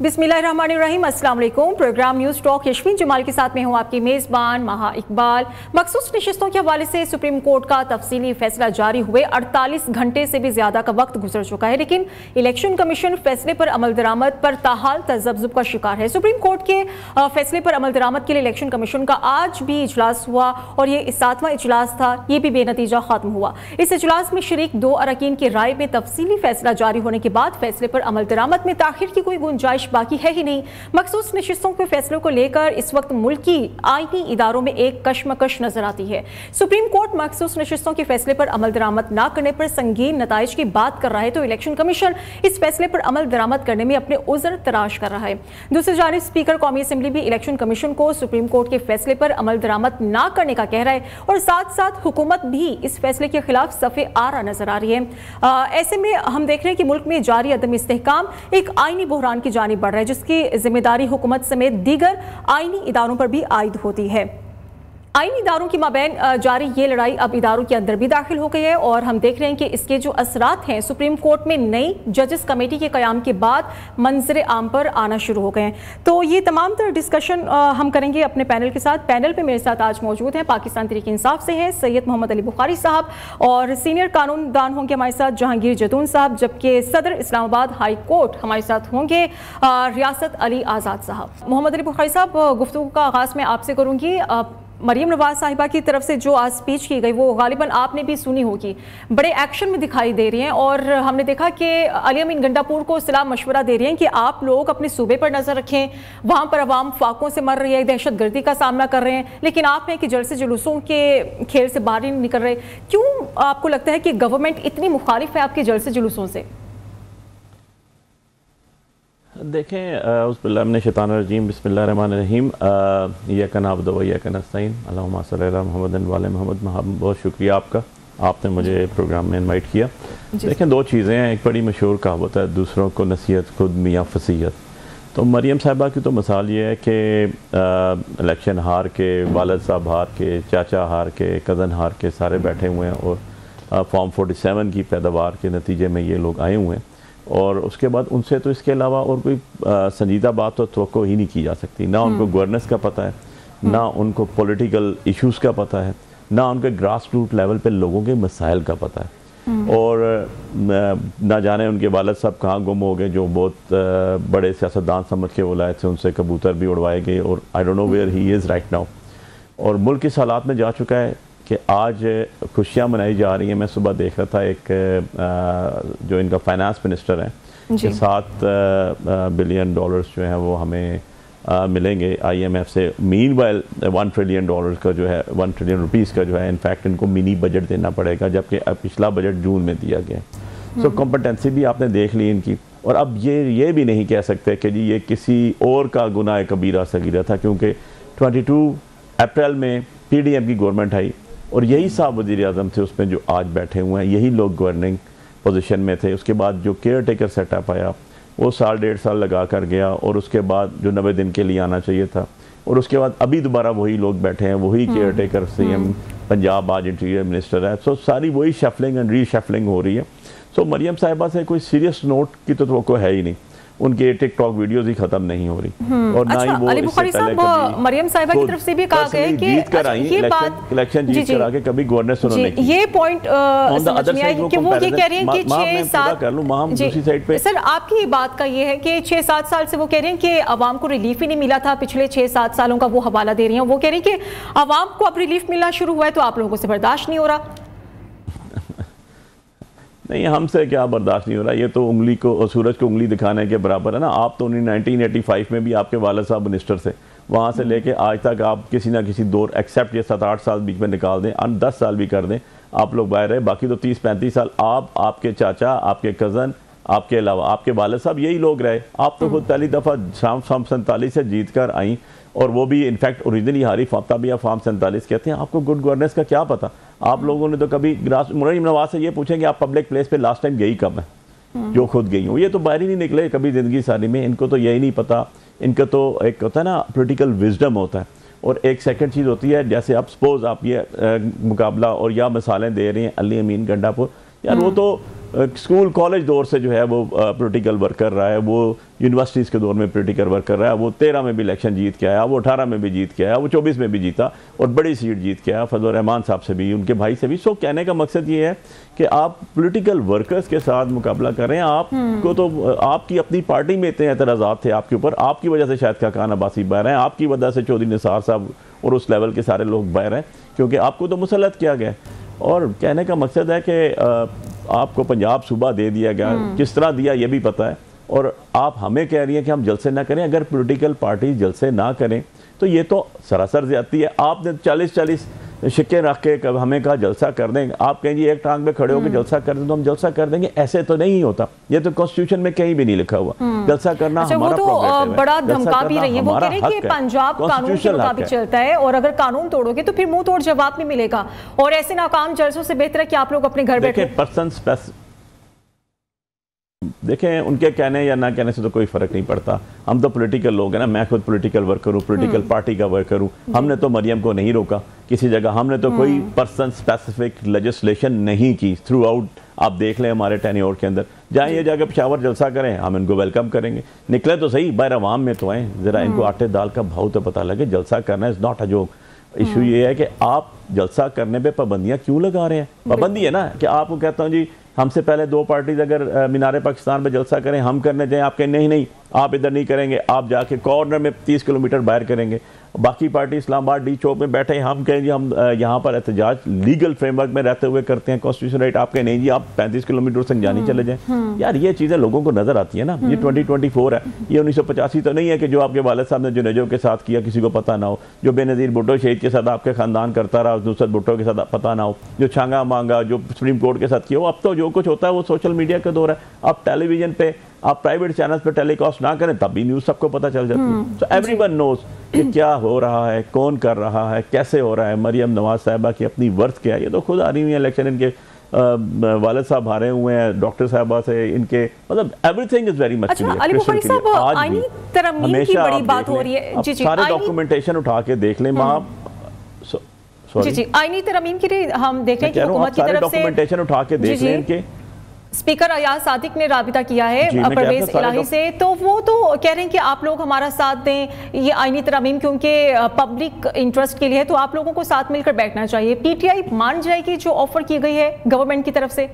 बिस्मिल्लाहिर्रहमानिर्रहीम, अस्सलाम वालेकुम। प्रोग्राम न्यूज़ टॉक यशवीन जमाल के साथ में हूँ आपकी मेज़बान महा इकबाल। मखसूस नशिस्तों के हवाले से सुप्रीम कोर्ट का तफसीली फैसला जारी हुए 48 घंटे से भी ज़्यादा का वक्त गुजर चुका है, लेकिन इलेक्शन कमीशन फैसले पर अमल दरामद पर ताहाल तज़ब्ज़ुब का शिकार है। सुप्रीम कोर्ट के फैसले पर अमल दरामद के लिए इलेक्शन कमीशन का आज भी इजलास हुआ और ये 7वां इजलास था। ये भी बेनतीजा खत्म हुआ। इस इजलास में शरीक 2 अरकान की राय में तफसीली फैसला जारी होने के बाद फैसले पर अमल दरामद में ताखिर की कोई गुंजाइश बाकी है ही नहीं। मखसूस नशिस्तों के फैसलों को लेकर इस वक्त मुल्की आईनी इदारों में एक कशमकश नजर आती है। सुप्रीम कोर्ट मखसूस नशिस्तों के फैसले पर अमल दरामद न करने पर संगीन नताइज की बात कर रहा है, तो इलेक्शन कमीशन इस फैसले पर अमल दरामद करने में अपने उज़र तराश कर रहा है। दूसरी जानिब स्पीकर कौमी असम्बली भी इलेक्शन कमीशन को सुप्रीम कोर्ट के फैसले पर अमल दरामद न करने का कह रहा है और साथ साथ हुकूमत भी इस फैसले के खिलाफ सफ़े आरा नजर आ रही है। ऐसे में हम देख रहे हैं कि मुल्क में जारी अदम इस्तेहकाम एक आईनी बहरान की जानिब बढ़ रहा है, जिसकी जिम्मेदारी हुकूमत समेत दीगर आईनी इदारों पर भी आयद होती है। आईनी इदारों की माबैन जारी ये लड़ाई अब इदारों के अंदर भी दाखिल हो गई है और हम देख रहे हैं कि इसके जो असरात हैं सुप्रीम कोर्ट में नई जजेस कमेटी के क़याम के बाद मंजर आम पर आना शुरू हो गए हैं। तो ये तमाम तरह डिस्कशन हम करेंगे अपने पैनल के साथ। पैनल पे मेरे साथ आज मौजूद हैं पाकिस्तान तहरीक इंसाफ से हैं सैयद मोहम्मद अली बुखारी साहब और सीनियर कानूनदान होंगे हमारे साथ जहांगीर जतून साहब, जबकि सदर इस्लामाबाद हाई कोर्ट हमारे साथ होंगे रियासत अली आज़ाद साहब। मोहम्मद अली बुखारी साहब, गुफ्तगू का आगाज़ मैं आपसे करूँगी। मरियम नवाज साहिबा की तरफ से जो आज स्पीच की गई वो गालिबन आपने भी सुनी होगी, बड़े एक्शन में दिखाई दे रही हैं और हमने देखा कि अली अमीन गंडापुर को सलाह मशवरा दे रही हैं कि आप लोग अपने सूबे पर नजर रखें, वहां पर अवाम फाकों से मर रही है, दहशतगर्दी का सामना कर रहे हैं, लेकिन आप हैं कि जलसे जुलूसों के खेल से बाहर नहीं निकल रहे। क्यों आपको लगता है कि गवर्नमेंट इतनी मुखालिफ है आपके जलसे जुलूसों से? देखें, उस्बिल्लाहि शैतानिर्रजीम बिस्मिल्लाहिर्रहमानिर्रहीम इय्याका नअबुदु व इय्याका नस्तईन अल्लाहुम्मा सल्लि अला मुहम्मदिन व अला मुहम्मद। बहुत शुक्रिया आपका, आपने मुझे प्रोग्राम में इनवाइट किया। देखें, 2 चीज़ें हैं। एक बड़ी मशहूर कहावत है, दूसरों को नसीहत खुद मियाँ फसीहत। तो मरियम साहिबा की तो मिसाल ये है कि इलेक्शन हार के, वालिद साहब हार के, चाचा हार के, कज़न हार के सारे बैठे हुए हैं और फॉर्म 47 की पैदावार के नतीजे में ये लोग आए हुए हैं और उसके बाद उनसे तो इसके अलावा और कोई संजीदा बात तो तवक्को ही नहीं की जा सकती। ना उनको गवर्नेंस का पता है, ना उनको पॉलिटिकल इश्यूज़ का पता है, ना उनके ग्रास रूट लेवल पे लोगों के मसाइल का पता है। और ना जाने उनके वालिद साहब कहाँ गुम हो गए, जो बहुत बड़े सियासतदान समझ के वो लाए थे, उनसे कबूतर भी उड़वाए गए और I don't know where he is right now. और मुल्क इस हालात में जा चुका है कि आज खुशियाँ मनाई जा रही हैं। मैं सुबह देख रहा था एक जो इनका फाइनेंस मिनिस्टर है कि $7 बिलियन जो हैं वो हमें मिलेंगे IMF से। मीनवाइल $1 ट्रिलियन का जो है, 1 ट्रिलियन रुपीज़ का जो है इनफैक्ट इनको मिनी बजट देना पड़ेगा, जबकि पिछला बजट जून में दिया गया। सो कॉम्पिटेंसी भी आपने देख ली इनकी। और अब ये भी नहीं कह सकते कि जी ये किसी और का गुनाह कबीरा सगीरा था, क्योंकि 22 अप्रैल में PDM की गवर्नमेंट आई और यही साहब वज़ीर आज़म थे उसमें जो आज बैठे हुए हैं, यही लोग गवर्निंग पोजीशन में थे। उसके बाद जो केयर टेकर सेटअप आया वो 1.5 साल लगा कर गया और उसके बाद जो 90 दिन के लिए आना चाहिए था, और उसके बाद अभी दोबारा वही लोग बैठे हैं, वही केयर टेकर CM पंजाब आज इंटीरियर मिनिस्टर है। सो सारी वही शफलिंग एंड रीशफलिंग हो रही है। सो मरियम साहिबा से कोई सीरियस नोट की तो है ही नहीं, उनके टिकटॉक वीडियोस ही खत्म नहीं हो रही। और ना ही वो अली बुखारी साहब, मरियम साहिबा की तरफ से भी कहा गया है कि ये बात इलेक्शन जीत कर आके कभी गवर्नेंस उन्होंने की। ये पॉइंट समझ में आया कि वो ये कह रहे हैं कि 6-7 कर लूं माम दूसरी साइड पे। सर, आपकी बात का ये है कि 6-7 साल से वो कह रहे हैं कि आवाम को रिलीफ ही नहीं मिला था। पिछले 6-7 सालों का वो हवाला दे रही हैं। वो कह रहे हैं कि आवाम को अब रिलीफ मिलना शुरू हुआ है तो आप लोगों से बर्दाश्त नहीं हो रहा। नहीं, हमसे क्या बर्दाश्त नहीं हो रहा। ये तो उंगली को, सूरज को उंगली दिखाने के बराबर है ना। आप तो 1985 में भी आपके वालिद साहब मिनिस्टर थे, वहाँ से लेके आज तक आप किसी ना किसी दौर, एक्सेप्ट ये 7-8 साल बीच में निकाल दें, 10 साल भी कर दें, आप लोग बाहर रहे। बाकी तो 30-35 साल आप, आपके चाचा, आपके कज़न, आपके अलावा आपके वालिद साहब, यही लोग रहे। आप तो खुद पहली दफ़ा फॉर्म 47 से जीत कर आई और वो भी इनफैक्ट ओरिजिनली हारी तब फॉर्म 47 कहते हैं। आपको गुड गवर्नेंस का क्या पता? आप लोगों ने तो कभी मरियम नवाज से ये पूछेंगे आप पब्लिक प्लेस पे लास्ट टाइम गई कब है, जो खुद गई हूँ। ये तो बाहर ही नहीं निकले कभी ज़िंदगी सारी में, इनको तो यही नहीं पता। इनका तो एक होता है ना पोलिटिकल विजडम होता है, और एक सेकंड चीज़ होती है, जैसे आप सपोज आप ये मुकाबला और या मिसालें दे रहे हैं अली अमीन गंडापुर, यार वो तो स्कूल कॉलेज दौर से जो है वो पॉलिटिकल वर्क कर रहा है, वो यूनिवर्सिटीज़ के दौर में पॉलिटिकल वर्क कर रहा है। वो 13 में भी इलेक्शन जीत के आया, वो 18 में भी जीत के आया, वो 24 में भी जीता और बड़ी सीट जीत के आया, फजल रहमान साहब से भी, उनके भाई से भी। सो कहने का मकसद ये है कि आप पॉलिटिकल वर्कर्स के साथ मुकाबला कर रहे हैं। आपको तो आपकी अपनी पार्टी में इतने एतराज़ात थे आपके ऊपर, आपकी वजह से शायद खाकान अब्बासी बह रहे हैं, आपकी वजह से चौधरी निसार साहब और उस लेवल के सारे लोग बह रहे हैं, क्योंकि आपको तो मुसल्लत किया गया। और कहने का मकसद है कि आपको पंजाब सूबा दे दिया गया, किस तरह दिया ये भी पता है, और आप हमें कह रही हैं कि हम जलसे ना करें। अगर पॉलिटिकल पार्टी जलसे ना करें तो ये तो सरासर ज़्यादती है। आपने 40-40 शिक्के रख के कब हमें कहा जलसा कर देंगे, आप कहेंगे एक टांग पे खड़े होकर जलसा कर दें तो हम जलसा कर देंगे, ऐसे तो नहीं होता। ये तो कॉन्स्टिट्यूशन में कहीं भी नहीं लिखा हुआ जलसा करना। अच्छा, हमारा वो तो बड़ा धमका भी रही है, वो कह रहे हैं कि पंजाब कानून के मुताबिक चलता है और अगर कानून तोड़ोगे तो फिर मुंह तोड़ जवाब नहीं मिलेगा, और ऐसे नाकाम जलसों से बेहतर है कि आप लोग अपने घर बैठे। देखें, उनके कहने या ना कहने से तो कोई फर्क नहीं पड़ता। हम तो पॉलिटिकल लोग हैं ना, मैं खुद पॉलिटिकल वर्कर हूँ, पॉलिटिकल पार्टी का वर्कर हूँ। हमने तो मरियम को नहीं रोका किसी जगह, हमने तो कोई पर्सन स्पेसिफिक लेजिस्लेशन नहीं की थ्रू आउट। आप देख लें हमारे टेन्योर के अंदर, जाएं ये जाकर पेशावर जलसा करें, हम इनको वेलकम करेंगे। निकले तो सही, बाहर अवाम में तो आए, ज़रा इनको आटे दाल का भाव तो पता लगे। जलसा करना is not a joke. Issue ये है कि आप जलसा करने पे पाबंदियां क्यों लगा रहे हैं? पाबंदी है ना कि आपको कहता हूँ जी हमसे पहले 2 पार्टीज अगर मीनारे पाकिस्तान पे जलसा करें, हम करने जाएं, आप कहें नहीं आप इधर नहीं करेंगे, आप जाके कॉर्नर में 30 किलोमीटर बाहर करेंगे। बाकी पार्टी इस्लामाबाद डी चौक में बैठे हैं, हम कहें जी हम यहाँ पर एहतजाज लीगल फ्रेमवर्क में रहते हुए करते हैं, कॉन्स्टिट्यूशन राइट। आप कहें नहीं जी आप 35 किलोमीटर से जानी चले जाएं। यार ये चीज़ें लोगों को नजर आती है ना। ये 2024 है, ये 1985 तो नहीं है कि जो आपके वालिद साहब ने जुनेजो के साथ किया किसी को पता ना हो, जो बेनज़ीर भुट्टो शहीद के साथ आपके खानदान करता रहा नुसरत भुट्टो के साथ पता ना हो, जो छांगा मांगा जो सुप्रीम कोर्ट के साथ किया। अब तो जो कुछ होता है वो सोशल मीडिया का दौर है। आप टेलीविजन पे, आप प्राइवेट चैनल्स पे टेलीकास्ट ना करें तब भी न्यूज़ सबको पता चल जाती है। सो एवरीवन नोज कि क्या हो रहा है, कौन कर रहा है, कैसे हो रहा है। मरियम नवाज साहिबा की अपनी वर्थ क्या है, ये तो खुद आ रही हुई है इलेक्शन, इनके वालिद साहब हारे हुए हैं डॉक्टर साहबा से, इनके मतलब everything is very much clear. सारे डॉक्यूमेंटेशन उठा के देख लें वहाँ। जी आईनी तरमीम के लिए हम देख रहे हैं कि हुकूमत की तरफ से डॉक्यूमेंटेशन उठा के देख लें इनके। स्पीकर अयाज सादिक ने राबिता किया है परवेज इलाही से, तो वो तो कह रहे हैं कि आप लोग हमारा साथ दें, ये आईनी तरमीम क्योंकि पब्लिक इंटरेस्ट के लिए है तो आप लोगों को साथ मिलकर बैठना चाहिए। पीटीआई मान जाएगी जो ऑफर की गई है गवर्नमेंट की तरफ से?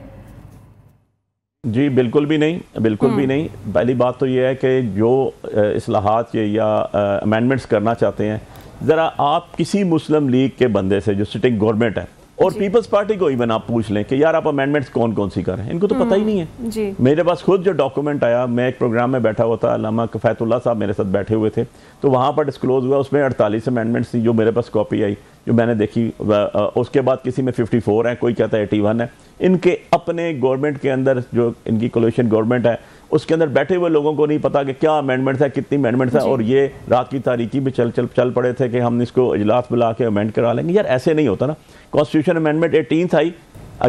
जी बिल्कुल भी नहीं, बिल्कुल भी नहीं। पहली बात तो ये है कि जो इस्लाहात या अमेंडमेंट्स करना चाहते हैं, ज़रा आप किसी मुस्लिम लीग के बंदे से जो सिटिंग गवर्नमेंट है और पीपल्स पार्टी को इवन आप पूछ लें कि यार आप अमेंडमेंट्स कौन कौन सी करें, इनको तो पता ही नहीं है। जी। मेरे पास खुद जो डॉक्यूमेंट आया, मैं एक प्रोग्राम में बैठा हुआ था, अल्लामा कफ़ैतुल्लाह साहब मेरे साथ बैठे हुए थे, तो वहाँ पर डिस्क्लोज हुआ, उसमें 48 अमेंडमेंट्स थी जो मेरे पास कॉपी आई, जो मैंने देखी। उसके बाद किसी में 54 है, कोई कहता है 81 है। इनके अपने गवर्नमेंट के अंदर जो इनकी कोलिशन गवर्नमेंट है उसके अंदर बैठे हुए लोगों को नहीं पता कि क्या अमेंडमेंट्स है, कितनी अमेंडमेंट्स है, और ये रात की तारीकी भी चल पड़े थे कि हम इसको इजलास बुला के अमेंड करा लेंगे। यार ऐसे नहीं होता ना। कॉन्स्टिट्यूशन अमेंडमेंट 18 आई,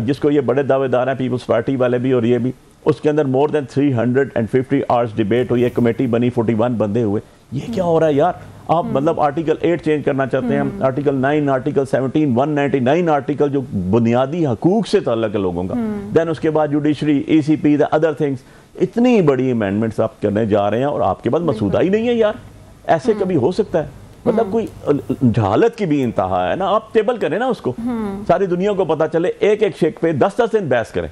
जिसको ये बड़े दावेदार हैं पीपल्स पार्टी वाले भी और ये भी, उसके अंदर मोर देन 350 आवर्स डिबेट हुई, एक कमेटी बनी, 41 बंदे हुए। ये क्या हो रहा है यार? आप मतलब आर्टिकल 8 चेंज करना चाहते हैं, आर्टिकल 9, आर्टिकल 17, 199 आर्टिकल जो बुनियादी हकूक से ताल्लुक है लोगों का, देन उसके बाद judiciary, ECP, the other things, इतनी बड़ी अमेंडमेंट्स आप करने जा रहे हैं और आपके पास मसूदा ही नहीं है। यार ऐसे कभी हो सकता है? मतलब कोई जहालत की भी इंतहा है ना। आप टेबल करें ना उसको, सारी दुनिया को पता चले, एक एक शेक पे 10-10 दिन बहस करें,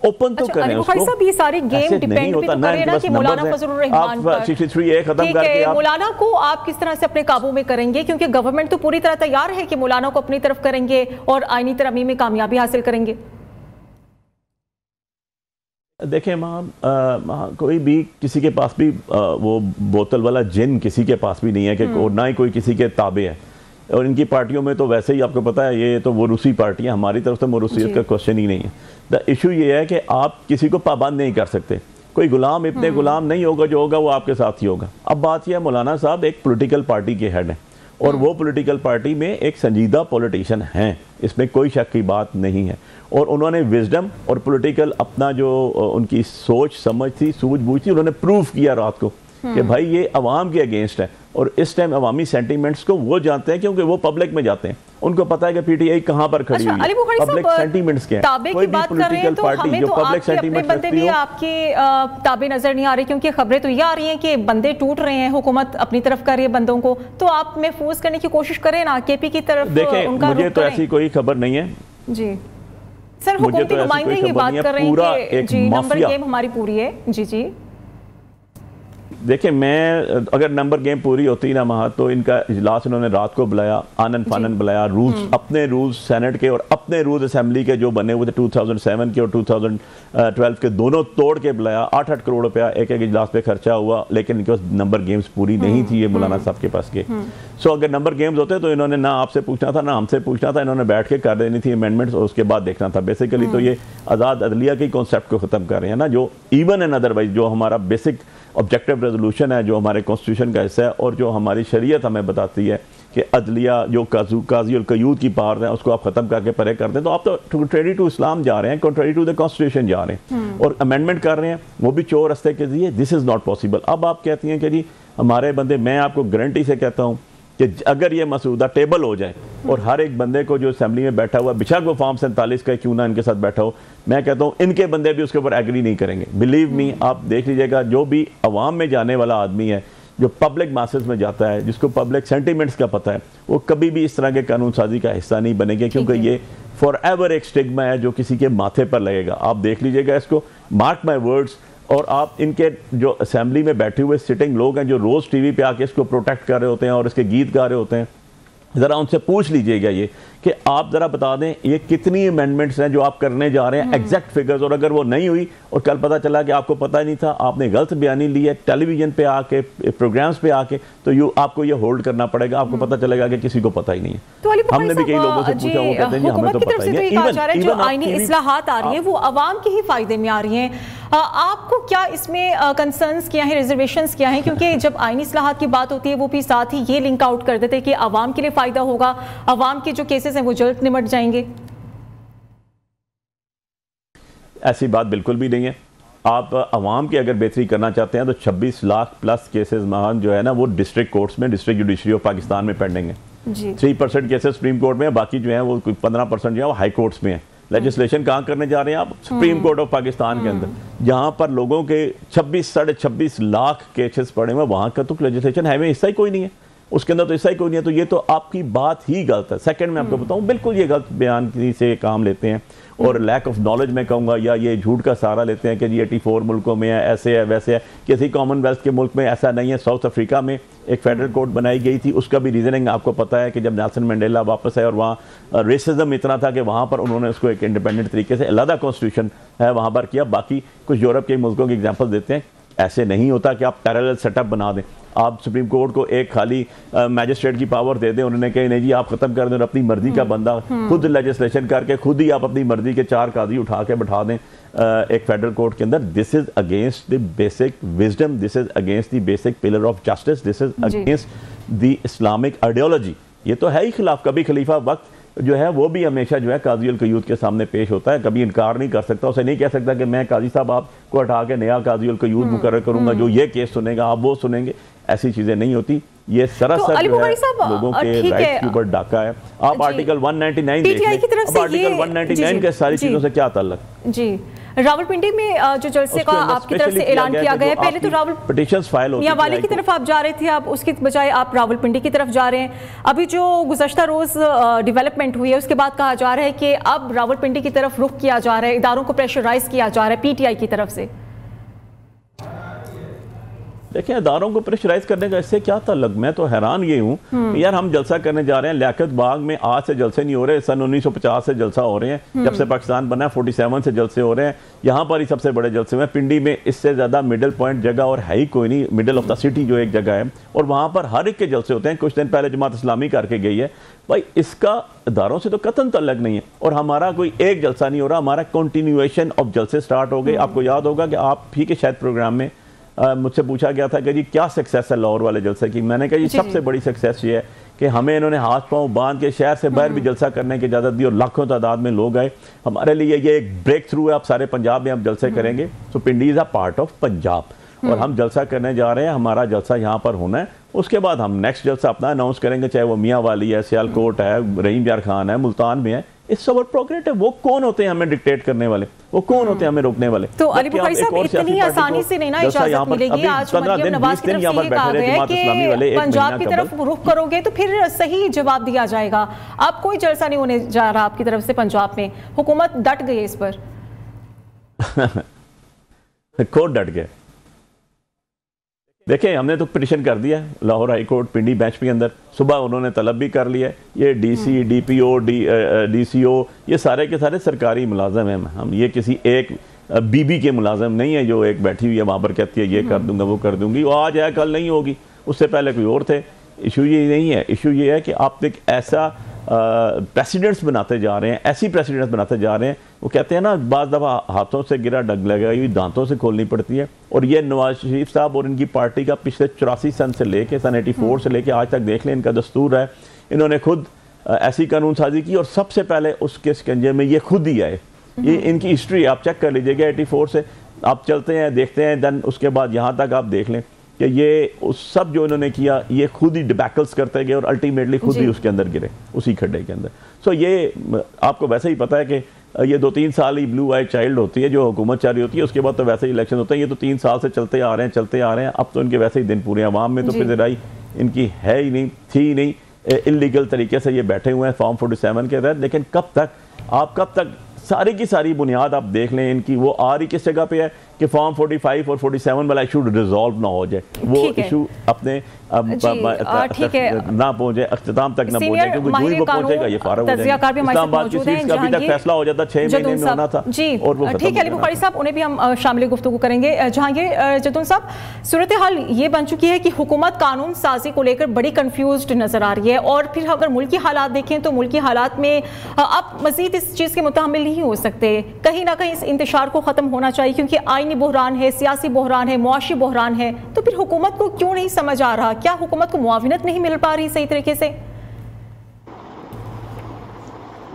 ओपन तो करें उसको। ये सारी गेम डिपेंड भी तो करे ना कि मौलाना फजलुर रहमान पर, 63A खत्म करके आप मौलाना को आप किस तरह से अपने काबू में करेंगे, क्योंकि गवर्नमेंट तो पूरी तरह तैयार है कि मौलाना को अपनी तरफ करेंगे और आईनी तरमीम में कामयाबी हासिल करेंगे। देखें वहाँ कोई भी किसी के पास भी वो बोतल वाला जिन किसी के पास भी नहीं है कि ना ही कोई किसी के ताबे है। और इनकी पार्टियों में तो वैसे ही आपको पता है ये तो मोरूसी पार्टी है, हमारी तरफ से मोरूसियत का क्वेश्चन ही नहीं है। द इशू ये है कि आप किसी को पाबंद नहीं कर सकते। कोई गुलाम इतने गुलाम नहीं होगा, जो होगा वो आपके साथ ही होगा। अब बात यह है, मौलाना साहब एक पॉलिटिकल पार्टी के हेड हैं और वो पॉलिटिकल पार्टी में एक संजीदा पॉलिटिशियन हैं, इसमें कोई शक की बात नहीं है। और उन्होंने विजडम और पॉलिटिकल अपना जो उनकी सोच समझ थी, सूझबूझ थी, उन्होंने प्रूफ किया रात को कि भाई ये अवाम के अगेंस्ट है। और इस टाइम अवामी सेंटीमेंट्स को वो जानते हैं क्योंकि वो पब्लिक में जाते हैं उनको पता है कि पीटीआई कहां पर खड़ी हुई है, पब्लिक सेंटीमेंट्स क्या है। कोई भी पॉलिटिकल पार्टी जो पब्लिक सेंटीमेंट रखती हो, आपके ताबे नजर नहीं आ रही, क्योंकि खबरें तो ये आ रही हैं कि बंदे टूट रहे हैं, हुकूमत अपनी तरफ कर रही है बंदों को, तो आप महफूज करने की कोशिश करें ना केपी की तरफ। देखिए मुझे तो ऐसी कोई खबर नहीं है जी सर, हुकूमती नुमाइंदे ये बात कर रहे हैं कि जी नंबर गेम हमारी पूरी है। जी जी देखिए, मैं अगर नंबर गेम पूरी होती ना वहाँ, तो इनका इजलास इन्होंने रात को बुलाया, आनन फानन बुलाया, रूल्स अपने रूल्स सेनेट के और अपने रूल्स असेंबली के जो बने हुए थे 2007 के और 2012 के दोनों तोड़ के बुलाया। 8-8 करोड़ रुपया एक एक इजलास पे खर्चा हुआ, लेकिन इनके पास नंबर गेम्स पूरी नहीं थी, ये मौलाना साहब के पास के। सो अगर नंबर गेम्स होते तो इन्होंने ना आपसे पूछना था ना हमसे पूछना था, इन्होंने बैठ के कर देनी थी अमेंडमेंट्स और उसके बाद देखना था। बेसिकली तो ये आज़ाद अदलिया के कॉन्सेप्ट को ख़त्म कर रहे हैं ना, जो इवन एंड अदरवाइज जो हमारा बेसिक ऑब्जेक्टिव रेजोल्यूशन है, जो हमारे कॉन्स्टिट्यूशन का हिस्सा है और जो हमारी शरीयत हमें बताती है कि अदलिया जो काजी और कयूद की पावर है उसको आप ख़त्म करके परे कर दें, तो आप तो कंट्रेरी टू इस्लाम जा रहे हैं, कंट्रेरी टू द कॉन्स्टिट्यूशन जा रहे हैं और अमेंडमेंट कर रहे हैं, वो भी चोर रस्ते के जरिए। This is not possible. अब आप कहती हैं कि जी हमारे बंदे, मैं आपको गारंटी से कहता हूँ कि अगर ये मसूदा टेबल हो जाए और हर एक बंदे को जो असेंबली में बैठा हुआ, बेशक वो फॉर्म 47 का क्यों ना इनके साथ बैठा हो, मैं कहता हूँ इनके बंदे भी उसके ऊपर एग्री नहीं करेंगे। बिलीव मी, आप देख लीजिएगा, जो भी अवाम में जाने वाला आदमी है, जो पब्लिक मासेस में जाता है, जिसको पब्लिक सेंटिमेंट्स का पता है, वो कभी भी इस तरह के कानून साजी का हिस्सा नहीं बनेंगे, क्योंकि ये फॉर एवर एक स्टिग्मा है जो किसी के माथे पर लगेगा। आप देख लीजिएगा इसको, मार्क माई वर्ड्स। और आप इनके जो असेंबली में बैठे हुए सिटिंग लोग हैं, जो रोज़ टीवी पे आके इसको प्रोटेक्ट कर रहे होते हैं और इसके गीत गा रहे होते हैं, ज़रा उनसे पूछ लीजिएगा ये कि आप ज़रा बता दें ये कितनी अमेंडमेंट्स हैं जो आप करने जा रहे हैं, एग्जैक्ट फिगर्स। और अगर वो नहीं हुई और कल पता चला कि आपको पता ही नहीं था, आपने गलत बयानी ली है टेलीविजन पे आके, प्रोग्राम्स पे आके, तो आपको ये होल्ड करना पड़ेगा। आपको पता चलेगा कि किसी को पता ही नहीं है। तो हमने भी कई लोगों से पूछा, वो कहते हैं हमें तो पता ही नहीं। जो आईनी इस्लाहात आ रही है वो अवाम के ही फायदे में आ रही हैं। आपको क्या इसमें कंसर्न्स क्या है, रिजर्वेशंस क्या है? क्योंकि जब आईनी इस्लाहात की बात होती है वो भी साथ ही ये लिंक आउट कर देते हैं कि अवाम के लिए फायदा होगा, अवाम के जो केसेस हैं वो जल्द निमट जाएंगे। ऐसी बात बिल्कुल भी नहीं है। आप अवाम की अगर बेहतरी करना चाहते हैं तो 26 लाख प्लस केसेस महान जो है ना, वो डिस्ट्रिक्ट कोर्ट्स में, डिस्ट्रिक्ट जुडिशरी ऑफ पाकिस्तान में पेंडिंग है। 3% केसेस सुप्रीम कोर्ट में है, बाकी जो है वो 15% जो है वो हाई कोर्ट्स में है। लेजिस्लेशन कहाँ करने जा रहे हैं आप? सुप्रीम कोर्ट ऑफ पाकिस्तान के अंदर, जहां पर लोगों के 26-26.5 लाख केसेस पड़े हुए, वहां का तो लेजिस्लेशन है में हिस्सा ही कोई नहीं है, उसके अंदर तो हिस्सा ही कोई नहीं है। तो ये तो आपकी बात ही गलत है। सेकंड में आपको बताऊं, बिल्कुल ये गलत बयान से काम लेते हैं और लैक ऑफ नॉलेज में कहूँगा, या ये झूठ का सहारा लेते हैं कि जी 84 मुल्कों में है, ऐसे है वैसे है। किसी कॉमनवेल्थ के मुल्क में ऐसा नहीं है। साउथ अफ्रीका में एक फेडरल कोर्ट बनाई गई थी, उसका भी रीजनिंग आपको पता है कि जब नेल्सन मंडेला वापस आए और वहाँ रेसिज्म इतना था कि वहाँ पर उन्होंने उसको एक इंडिपेंडेंट तरीके से अलग कॉन्स्टिट्यूशन है वहाँ पर किया। बाकी कुछ यूरोप के मुल्कों की एग्जाम्पल देते हैं। ऐसे नहीं होता कि आप पैरेलल सेटअप बना दें। आप सुप्रीम कोर्ट को एक खाली मैजिस्ट्रेट की पावर दे दें, उन्होंने कहा नहीं जी आप खत्म कर दें और अपनी मर्जी का बंदा खुद लेजिस्लेशन करके खुद ही आप अपनी मर्जी के 4 काजी उठा के बैठा दें एक फेडरल कोर्ट के अंदर। This is against the basic wisdom, this is against the basic pillar of justice, this is against the Islamic ideology. ये तो है ही खिलाफ। कभी खलीफा वक्त जो है वो भी हमेशा जो है काजी अल कयूद के सामने पेश होता है, कभी इनकार नहीं कर सकता। उसे नहीं कह सकता कि मैं काजी साहब आपको हटा के नया काजी अल कयूद मुकर्रर करूंगा जो ये केस सुनेगा, आप वो सुनेंगे। ऐसी चीजें नहीं होती। ये सरासर जो है लोगों के राइट्स के ऊपर डाका है। आप आर्टिकल 199 देख लें। अब आर्टिकल 199 के सारी चीजों से क्या ताल्लुक? जी, रावलपिंडी में जो जलसे का आपकी तरफ से ऐलान किया गया है, पहले तो रावल पिटीशंस फाइल होती है, मियांवाली की तरफ आप जा रहे थे, आप उसकी बजाय आप रावलपिंडी की तरफ जा रहे हैं। अभी जो गुज़श्ता रोज डेवलपमेंट हुई है उसके बाद कहा जा रहा है कि अब रावलपिंडी की तरफ रुख किया जा रहा है, इदारों को प्रेशराइज किया जा रहा है पीटीआई की तरफ से। देखिए, इदारों को प्रेशराइज करने का इससे क्या ताल्लुक? मैं तो हैरान ये हूँ यार, हम जलसा करने जा रहे हैं लियाकत बाग में। आज से जलसे नहीं हो रहे, सन 1950 से जलसा हो रहे हैं। जब से पाकिस्तान बना 47 से जलसे हो रहे हैं। यहाँ पर ही सबसे बड़े जलसे हुए। पिंडी में इससे ज़्यादा मिडल पॉइंट जगह और है ही कोई नहीं। मिडल ऑफ द सिटी जो एक जगह है, और वहाँ पर हर एक के जलसे होते हैं। कुछ दिन पहले जमात इस्लामी करके गई है। भाई इसका इदारों से तो कतन ताल्लुक नहीं है। और हमारा कोई एक जलसा नहीं हो रहा, हमारा कंटिन्यूएशन ऑफ जलसे स्टार्ट हो गए। आपको याद होगा कि आप ही के शायद प्रोग्राम में मुझसे पूछा गया था कि जी क्या सक्सेस है लाहौर वाले जलसे की। मैंने कहा जी सबसे बड़ी सक्सेस ये है कि हमें इन्होंने हाथ पांव बांध के शहर से बाहर भी जलसा करने की इजाज़त दी और लाखों तादाद में लोग आए। हमारे लिए ये एक ब्रेक थ्रू है। आप सारे पंजाब में हम जलसे करेंगे। So Pindi is a part of Punjab और हम जलसा करने जा रहे हैं। हमारा जलसा यहाँ पर होना है। उसके बाद हम नेक्स्ट जलसा अपना अनाउंस करेंगे, चाहे वो मियाँ वाली है, सियालकोट है, रहीम यार खान है, मुल्तान में है। It's our prerogative. वो कौन होते हैं हमें डिक्टेट करने वाले, वो कौन होते हैं हमें रोकने वाले? तो अली बुखारी साहब इतनी आसानी से नहीं ना इजाजत मिलेगी। आज मरियम नवाज की तरफ से ये कहा गया है कि पंजाब की तरफ रुख करोगे तो फिर सही जवाब दिया जाएगा। अब कोई जलसा नहीं होने जा रहा आपकी तरफ से पंजाब में, हुकूमत डट गई इस पर। कोर्ट डट गए। देखिए, हमने तो पिटिशन कर दिया है लाहौर हाई कोर्ट पिंडी बेंच के अंदर। सुबह उन्होंने तलब भी कर लिया है। ये डीसी, डीपीओ, डीसीओ, ये सारे के सारे सरकारी मुलाजम हैं। हम ये किसी एक बीबी के मुलाजम नहीं है जो एक बैठी हुई है वहाँ पर कहती है ये कर दूंगा वो कर दूंगी। वो आज है कल नहीं होगी, उससे पहले कोई और थे। इशू ये नहीं है, इशू ये है कि आप एक ऐसा प्रेसिडेंट्स बनाते जा रहे हैं, ऐसी प्रेसिडेंट्स बनाते जा रहे हैं। वो कहते हैं ना, बाज़ दफ़ा हाथों से गिरा डग लगाई हुई दांतों से खोलनी पड़ती है। और ये नवाज शरीफ साहब और इनकी पार्टी का पिछले 84 सन से लेके सन 84 से लेके आज तक देख लें, इनका दस्तूर है। इन्होंने खुद ऐसी कानून साजी की और सबसे पहले उसके शिकंजे में ये खुद ही आए। ये इनकी हिस्ट्री आप चेक कर लीजिएगा, 84 से आप चलते हैं देखते हैं, देन उसके बाद यहाँ तक आप देख लें कि ये उस सब जो इन्होंने किया ये खुद ही डिबैकल्स करते गए और अल्टीमेटली खुद ही उसके अंदर गिरे, उसी खड्डे के अंदर। सो ये आपको वैसे ही पता है कि ये 2-3 साल ही ब्लू आई चाइल्ड होती है जो हुकूमत चाह रही होती है, उसके बाद तो वैसे ही इलेक्शन होते हैं। ये तो 3 साल से चलते आ रहे हैं। अब तो इनके वैसे ही दिन पूरे। अवाम में तो फिर लड़ाई इनकी है ही नहीं, थी ही नहीं। इलीगल तरीके से ये बैठे हुए हैं फॉर्म 47 के तहत। लेकिन कब तक सारी की सारी बुनियाद आप देख लें इनकी, वो आ रही किस जगह पे है कि फॉर्म 45 और 47 वाला इशू रिजॉल्व ना हो जाए, वो इशू अपने ना पहुंचे, अख्ताम तक ना पहुंचे, क्योंकि जो ही वो पहुंचेगा ये फारग हो जाएगा। इस्लामाबाद की सीट का अभी तक फैसला हो जाता 6 महीने में होना था। जी ठीक है, अली बुखारी साहब उन्हें भी हम शामिल गुफ्तगू करेंगे। जहांगीर जदून साहब, सूरत हाल ये बन चुकी है कि हुकूमत कानून साजी को लेकर बड़ी कंफ्यूज्ड नजर आ रही है। और फिर अगर मुल्की हालात देखें तो मुल्की हालात में अब मजीद इस चीज़ के मुतामिल नहीं हो सकते। कहीं ना कहीं इस इंतशार को ख़त्म होना चाहिए, क्योंकि आईनी बहरान है, सियासी बहरान है, मुआशी बहरान है। तो फिर हुकूमत को क्यों नहीं समझ आ रहा? क्या हुकूमत को मुआविनत नहीं मिल पा रही सही तरीके से?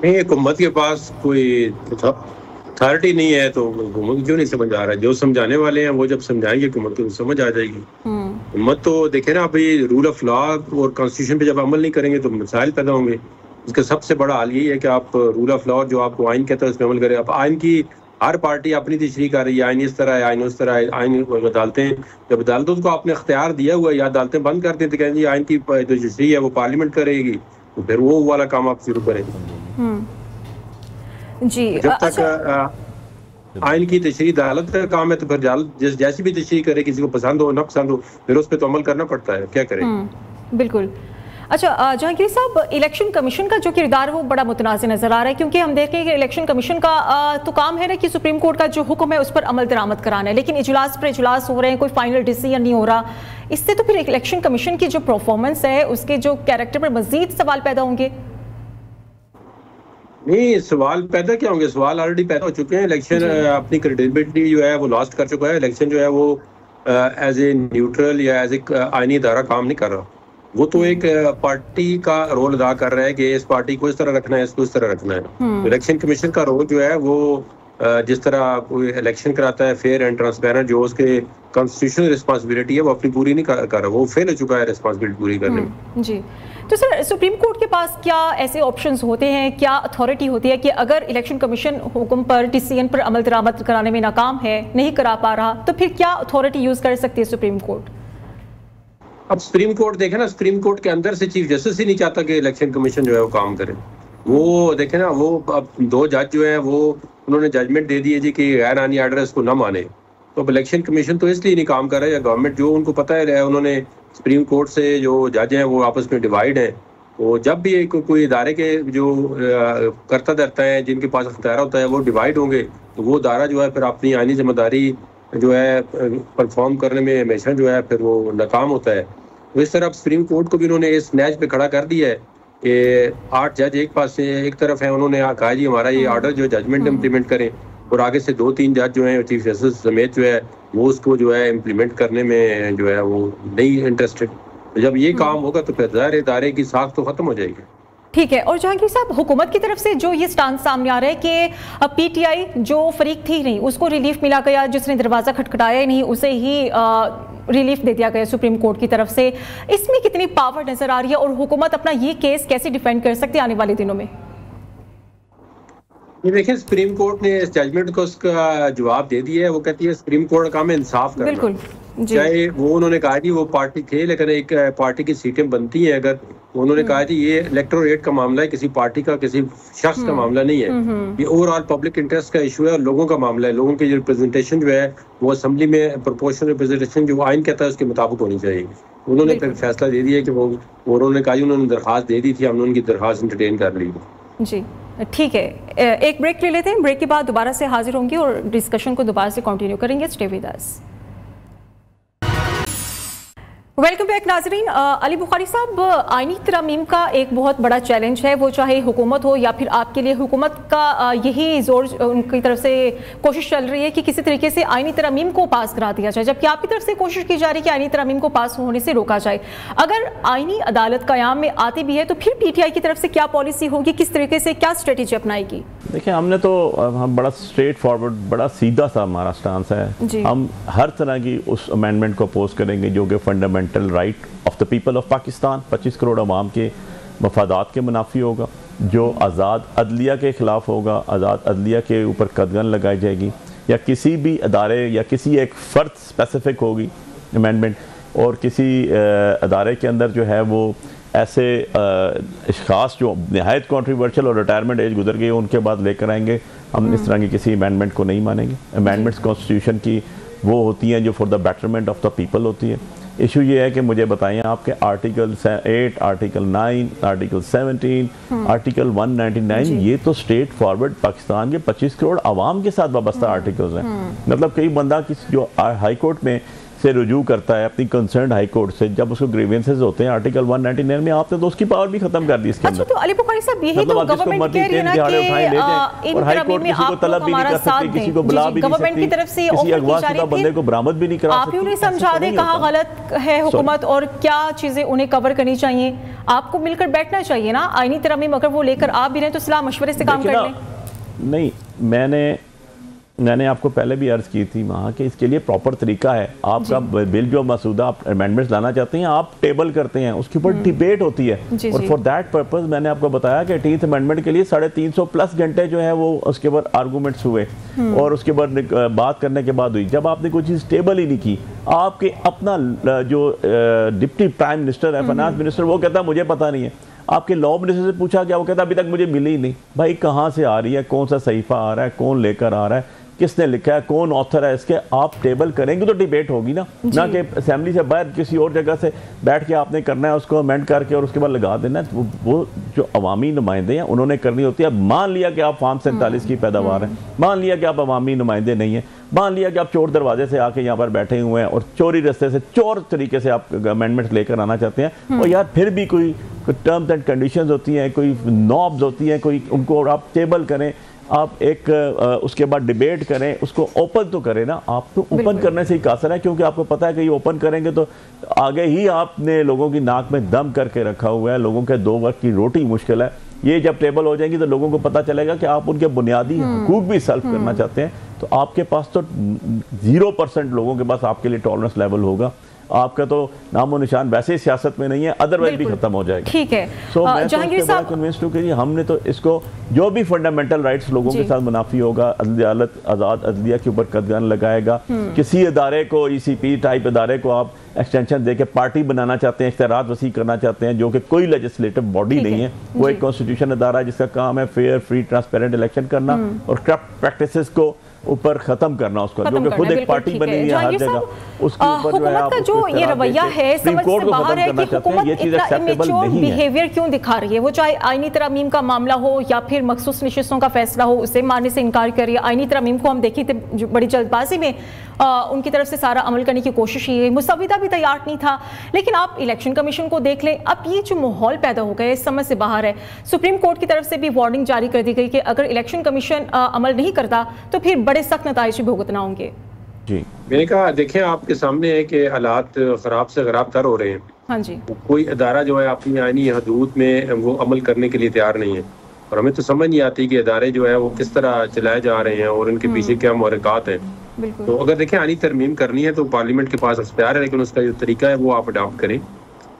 नहीं, हुकूमत के पास कोई अथॉरिटी नहीं है तो हुकूमत क्यों नहीं समझ आ रहा है? जो समझाने वाले हैं वो जब समझाएंगे हुकूमत को समझ आ जाएगी। हुकूमत तो देखे ना, अभी रूल ऑफ लॉ और कॉन्स्टिट्यूशन पे जब अमल नहीं करेंगे तो मसाइल पैदा होंगे। इसका सबसे बड़ा हाल यही है कि आप रूल ऑफ लॉ जो आपको आइन कहता है उस पर अमल करें। अब आइन की हर पार्टी अपनी तशरीह कर रही है, आइन इस तरह है, आइन उस तरह है, आइन अदालतें, जब अदालतों को आपने इख्तियार दिया हुआ है या अदालतें बंद कर दें तो कहें जी आइन की जो तशरीह है वो पार्लियामेंट करेगी, तो फिर वो वाला काम आप शुरू करें। जी, जब तक आइन की तशरीह अदालत का काम है तो फिर जैसी भी तशरीह करे, किसी को पसंद हो ना पसंद हो, फिर उस पर तो अमल करना पड़ता है, क्या करें। बिल्कुल। अच्छा जहांगीर साहब, इलेक्शन कमीशन का जो किरदार है वो बड़ा मुतनाज़ नजर आ रहा है, क्योंकि हम देख रहे हैं कि इलेक्शन कमीशन का तो काम है ना कि सुप्रीम कोर्ट का जो हुक्म है उस पर अमल दरामद कराना है, लेकिन इजलास पर इजलास हो रहे हैं, कोई फाइनल डिसीजन नहीं हो रहा। इससे तो फिर इलेक्शन कमीशन की जो परफॉर्मेंस है, उसके जो कैरेक्टर पर मजीद सवाल पैदा होंगे। नहीं, सवाल पैदा क्या होंगे? सवाल ऑलरेडी पैदा हो चुके हैं। इलेक्शन अपनी क्रेडिबिलिटी जो है वो लॉस्ट कर चुका है। इलेक्शन जो है वो एज ए न्यूट्रल या एज ए आईनी इदारा काम नहीं कर रहा। वो तो एक पार्टी का रोल अदा कर रहा है कि इस पार्टी को इस तरह रखना है, इसको इस तरह रखना है। इलेक्शन कमीशन का रोल जो है वो जिस तरह कोई इलेक्शन कराता है फेयर एंड ट्रांसपेरेंट, जो उसके कॉन्स्टिट्यूशनल रिस्पांसिबिलिटी है वो अपनी पूरी नहीं कर रहा, वो फेल हो चुका है रिस्पांसिबिलिटी पूरी करने में। जी, तो सर सुप्रीम कोर्ट के पास क्या ऐसे ऑप्शंस होते हैं, क्या अथॉरिटी होती है कि अगर इलेक्शन कमीशन हुक्म पर, डिसीजन पर अमल दरामद कराने में नाकाम है, नहीं करा पा रहा, तो फिर क्या अथॉरिटी यूज कर सकती है सुप्रीम कोर्ट? अब सुप्रीम कोर्ट देखे ना, सुप्रीम कोर्ट के अंदर से चीफ जस्टिस ही नहीं चाहता कि इलेक्शन कमीशन जो है वो काम करे। वो देखे ना, वो अब 2 जज जो है वो उन्होंने जजमेंट दे दी है जी कि गैर आनी आर्डर इसको ना माने। तो अब इलेक्शन कमीशन तो इसलिए नहीं काम कर रहा है, या गवर्नमेंट जो उनको पता है उन्होंने सुप्रीम कोर्ट से जो जज हैं वो आपस में डिवाइड है। वो जब भी कोई इदारे के जो करता धरता है, जिनके पास अख्तियार होता है वो डिवाइड होंगे, तो वो इदारा जो है फिर अपनी आईनी जिम्मेदारी जो है परफॉर्म करने में हमेशा जो है फिर वो नाकाम होता है। तो इस तरह सुप्रीम कोर्ट को भी उन्होंने इस मैच पे खड़ा कर दिया है कि 8 जज एक पास से एक तरफ है, उन्होंने कहा जी हमारा ये आर्डर जो जजमेंट इम्प्लीमेंट करें, और आगे से 2-3 जज जो है चीफ जस्टिस समेत जो है वो उसको जो है इम्प्लीमेंट करने में जो है वो नहीं इंटरेस्टेड। तो जब ये काम होगा तो फिर ज़ाहिर इदारे की साख तो खत्म हो जाएगी। ठीक है। और जहांगीर साहब, हुकूमत की तरफ से जो ये स्टांस सामने आ रहा है कि पीटीआई जो फरीक थी नहीं उसको रिलीफ मिला गया, जिसने दरवाजा खटखटाया ही नहीं उसे ही रिलीफ दे दिया गया सुप्रीम कोर्ट की तरफ से, इसमें कितनी पावर नजर आ रही है और हुकूमत अपना ये केस कैसे डिफेंड कर सकती है आने वाले दिनों में? ये देखिए, सुप्रीम कोर्ट ने इस जजमेंट को उसका जवाब दे दिया है। वो कहती है सुप्रीम कोर्ट का काम है इंसाफ करना। बिल्कुल जी। चाहे वो उन्होंने कहा कि वो पार्टी थे, लेकिन एक पार्टी की सीटें बनती हैं, अगर उन्होंने कहा कि ये इलेक्टोरेट का मामला है, किसी पार्टी का किसी शख्स का मामला नहीं है, ये ओवरऑल पब्लिक इंटरेस्ट का इशू है और लोगों का मामला है। लोगों की जो रिप्रेजेंटेशन जो है वो असेंबली में प्रोपोर्शनल रिप्रेजेंटेशन जो आइन कहता है उसके मुताबिक होनी चाहिए। उन्होंने फिर फैसला दे दिया कि वो, उन्होंने कहा उन्होंने दरखास्त दे दी थी, हमने उनकी दरखास्त इंटरटेन कर ली। जी ठीक है, एक ब्रेक ले लेते हैं, ब्रेक के बाद दोबारा से हाजिर होंगे और डिस्कशन को दोबारा से कंटिन्यू करेंगे। Stay with us. Welcome back नाजरीन। अली बुखारी साहब, आईनी तरमीम का एक बहुत बड़ा चैलेंज है, वो चाहे हुकूमत हो या फिर आपके लिए, हुकूमत का यही जोर उनकी तरफ से कोशिश चल रही है कि किसी तरीके से आईनी तरमीम को पास करा दिया जाए, जबकि आपकी तरफ से कोशिश की जा रही है कि आईनी तरमीम को पास होने से रोका जाए। अगर आईनी अदालत कयाम में आती भी है तो फिर पीटीआई की तरफ से क्या पॉलिसी होगी, किस तरीके से क्या स्ट्रेटेजी अपनाएगी? देखिए, हमने तो हम बड़ा स्ट्रेट फॉरवर्ड, बड़ा सीधा सा हमारा स्टांस है। हम हर तरह की उस अमेंडमेंट को अपोज करेंगे जो कि fundamental right of the people of Pakistan, 25 crore अवाम के मफादात के मुनाफी होगा, जो आज़ाद अदलिया के ख़िलाफ़ होगा, आज़ाद अदलिया के ऊपर कदगन लगाई जाएगी, या किसी भी अदारे या किसी एक फ़र्द स्पेसिफिक होगी अमेंडमेंट, और किसी अदारे के अंदर जो है वो ऐसे अशख़ास जो नहायत कॉन्ट्रीवर्शियल और रिटायरमेंट एज गुजर गई उनके बाद लेकर आएंगे। हम इस तरह की किसी अमेंडमेंट को नहीं मानेंगे। अमेंडमेंट्स कॉन्स्टिट्यूशन की वो होती हैं जो for the betterment of the people होती है। इशू ये है कि मुझे बताइए आपके आर्टिकल 8, आर्टिकल 9, आर्टिकल 17, आर्टिकल 199, ये तो स्ट्रेट फॉरवर्ड पाकिस्तान के 25 करोड़ आवाम के साथ वाबस्ता आर्टिकल्स हैं। मतलब कई बंदा किसी जो हाई कोर्ट में से रुजू करता है अपनी कंसर्न हाई कोर्ट से, जब उसको ग्रीवेंसेस होते हैं आर्टिकल 199 में, आपने तो उसकी पावर भी खत्म कर दी इसके अंदर। अच्छा, तो अली बुखारी साहब, यही तो गवर्नमेंट कह रही है ना कि इन तरमीम में आप लोग हमारा साथ दें, किसी को बुला भी नहीं सकती, गवर्नमेंट की तरफ से ऑफर की जा रही थी, बंदे को बरामद भी नहीं करा सकती। आप ही उन्हें समझा दें कहाँ गलत है हुकूमत और क्या चीजें उन्हें कवर करनी चाहिए। आपको मिलकर बैठना चाहिए ना, आईनी तरमीम अगर वो लेकर आप भी रहे तो सलाह मशवरे से काम कर लें। नहीं, मैंने आपको पहले भी अर्ज की थी वहाँ कि इसके लिए प्रॉपर तरीका है। आपका बिल जो मसूदा आप अमेंडमेंट्स लाना चाहते हैं, आप टेबल करते हैं, उसके ऊपर डिबेट होती है, और फॉर दैट पर्पस मैंने आपको बताया कि 18th अमेंडमेंट के लिए 350 प्लस घंटे जो है वो उसके ऊपर आर्गूमेंट्स हुए और उसके बाद बात करने के बाद हुई। जब आपने कोई चीज़ टेबल ही नहीं की, आपके अपना जो डिप्टी प्राइम मिनिस्टर है, फाइनेंस मिनिस्टर, वो कहता है मुझे पता नहीं है। आपके लॉ मिनिस्टर से पूछा गया, वो कहता अभी तक मुझे मिली ही नहीं। भाई कहाँ से आ रही है, कौन सा सहीफा आ रहा है, कौन लेकर आ रहा है, किसने लिखा है, कौन ऑथर है इसके, आप टेबल करेंगे तो डिबेट होगी ना कि असेंबली से बाहर किसी और जगह से बैठ के आपने करना है, उसको अमेंड करके और उसके बाद लगा देना है। वो जो अवामी नुमाइंदे हैं उन्होंने करनी होती है। मान लिया कि आप फार्म 47 की पैदावार है, मान लिया कि आप अवामी नुमाइंदे नहीं है, मान लिया कि आप चोर दरवाजे से आके यहाँ पर बैठे हुए हैं और चोरी रास्ते से चोर तरीके से आप अमेंडमेंट लेकर आना चाहते हैं, और यार फिर भी कोई टर्म्स एंड कंडीशंस होती हैं, कोई नॉब्स होती हैं, कोई उनको आप टेबल करें, आप एक उसके बाद डिबेट करें, उसको ओपन तो करें ना। आप तो ओपन करने से ही कासर है, क्योंकि आपको पता है कि ये ओपन करेंगे तो आगे ही आपने लोगों की नाक में दम करके रखा हुआ है, लोगों के 2 वक्त की रोटी मुश्किल है। ये जब टेबल हो जाएंगी तो लोगों को पता चलेगा कि आप उनके बुनियादी हुकूक भी सल्व करना चाहते हैं, तो आपके पास तो 0% लोगों के पास आपके लिए टॉलरेंस लेवल होगा। आपका तो नामो निशान वैसे ही सियासत में नहीं है, अदरवाइज भी खत्म हो जाएगा। ठीक है, जहांगीर साहब कन्विंस टू कि हमने तो इसको जो भी फंडामेंटल राइट्स लोगों के साथ मुनाफी होगा, अदालत आज़ाद अदलिया के ऊपर कदगन लगाएगा। किसी अदारे को, ECP टाइप अदारे को आप एक्सटेंशन देके पार्टी बनाना चाहते हैं, इख्तियारात वसी करना चाहते हैं, जो कि कोई लेजिस्लेटिव बॉडी नहीं है, वो एक कॉन्स्टिट्यूशन अदारा है जिसका काम है फेयर, फ्री, ट्रांसपेरेंट इलेक्शन करना और करप्ट प्रैक्टिसेस को ऊपर खत्म करना, उसका जो कि खुद एक पार्टी बनी हुई है हर जगह, उसके ऊपर जो है आप जो ये रवैया है समझ से बाहर है कि हुकूमत इतना इमेच्योर बिहेवियर क्यों दिखा रही है। वो चाहे आईनी तरमीम का मामला हो या फिर मखसूस नशिस्तों का फैसला हो, उसे मानने से इनकार कर रही है। आईनी तरमीम को हम देखें तो बड़ी जल्दबाजी में उनकी तरफ से सारा अमल करने की कोशिश ही है, मुसविदा भी तैयार नहीं था। लेकिन आप इलेक्शन कमीशन को देख लें, अब ये जो माहौल पैदा हो गया है समझ से बाहर है। सुप्रीम कोर्ट की तरफ से भी वार्निंग जारी कर दी गई कि अगर इलेक्शन कमीशन अमल नहीं करता तो फिर बड़े सख्त नताइज भुगतना होंगे। जी। मैंने कहा देखें आपके सामने है कि हालात खराब से खराब तर हो रहे हैं। हाँ जी। कोई अदारा जो है अपनी आईनी हदूद में वो अमल करने के लिए तैयार नहीं है, और हमें तो समझ नहीं आती कि अदारे जो है वो किस तरह चलाए जा रहे हैं और उनके पीछे क्या मुहर्रिकात हैं। बिल्कुल। तो अगर देखें आईनी तरमीम करनी है तो पार्लियामेंट के पास अख्तियार है, लेकिन उसका जो तरीका है वो आप अडॉप्ट करें।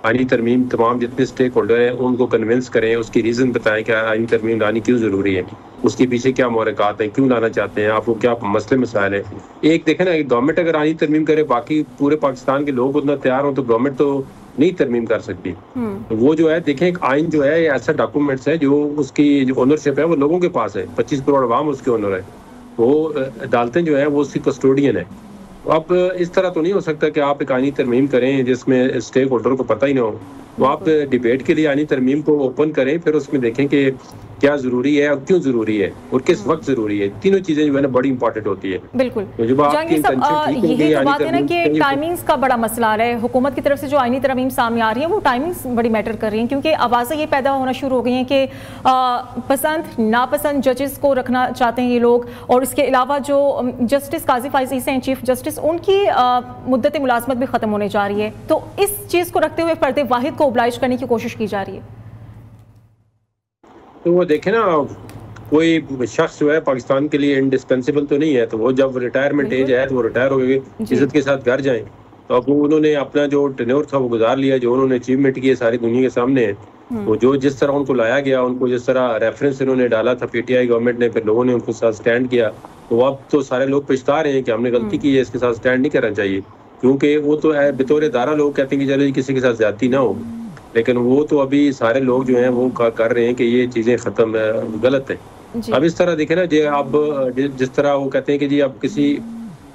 आईनी तरमीम तमाम जितने स्टेक होल्डर हैं उनको कन्विंस करें, उसकी रीज़न बताएं कि आईनी तरमीम लानी क्यों ज़रूरी है, उसके पीछे क्या मुहर्रिकात हैं, क्यों लाना चाहते हैं, आपको क्या मसले मसाइल हैं। एक देखें ना, एक गवर्नमेंट अगर आईनी तरमीम करे, बाकी पूरे पाकिस्तान के लोग उतना तैयार हों तो गवर्नमेंट तो नहीं तरमीम कर सकती। तो वो जो है देखें, एक आइन जो है ऐसा डॉक्यूमेंट्स है जो उसकी जो ओनरशिप है वो लोगों के पास है, 25 करोड़ अवाम उसके ओनर है, वो अदालतें जो है वो उसकी कस्टोडियन है। अब इस तरह तो नहीं हो सकता कि आप एक आईनी तरमीम करें जिसमें स्टेक होल्डर को पता ही ना हो। तो आप डिबेट के लिए आईनी तरमीम को ओपन करें, फिर उसमें देखें कि क्या जरूरी है और क्यों जरूरी है और किस वक्त जरूरी है। तीनों चीजें जो है ना बड़ी इंपॉर्टेंट होती है। बिल्कुल। तो जब आपकी यही तो बात है ना कि टाइमिंग्स का बड़ा मसला आ रहा है। हुकूमत की तरफ से जो आईनी तरमीम सामने आ रही है वो टाइमिंग्स बड़ी मैटर कर रही हैं, क्योंकि आवाज़ें ये पैदा होना शुरू हो गई हैं कि पसंद नापसंद जजेस को रखना चाहते हैं ये लोग, और इसके अलावा जो जस्टिस काजी फाइजी हैं चीफ जस्टिस, उनकी मुद्दत मुलाजमत भी ख़त्म होने जा रही है। तो इस चीज़ को रखते हुए फर्द वाहिद को ओब्लाइज करने की कोशिश की जा रही है। तो वो देखे ना, कोई शख्स जो है पाकिस्तान के लिए इंडिस्पेंसिबल तो नहीं है, तो वो जब रिटायरमेंट एज है तो वो रिटायर हो गए, इज्जत के साथ घर जाएं। तो अब उन्होंने अपना जो टेन्योर था वो गुजार लिया, जो उन्होंने अचीवमेंट किए सारी दुनिया के सामने है। तो जो जिस तरह उनको लाया गया, उनको जिस तरह रेफरेंस इन्होंने डाला था पीटीआई गवर्नमेंट ने, फिर लोगों ने उनके साथ स्टैंड किया, तो अब तो सारे लोग पछता रहे हैं कि हमने गलती की है, इसके साथ स्टैंड नहीं करना चाहिए। क्योंकि वो तो बतौर दारा लोग कहते हैं कि चलो किसी के साथ ज्यादती ना हो, लेकिन वो तो अभी सारे लोग जो हैं वो कर रहे हैं कि ये चीज़ें ख़त्म गलत है। अब इस तरह देखें ना जी, अब जिस तरह वो कहते हैं कि जी अब किसी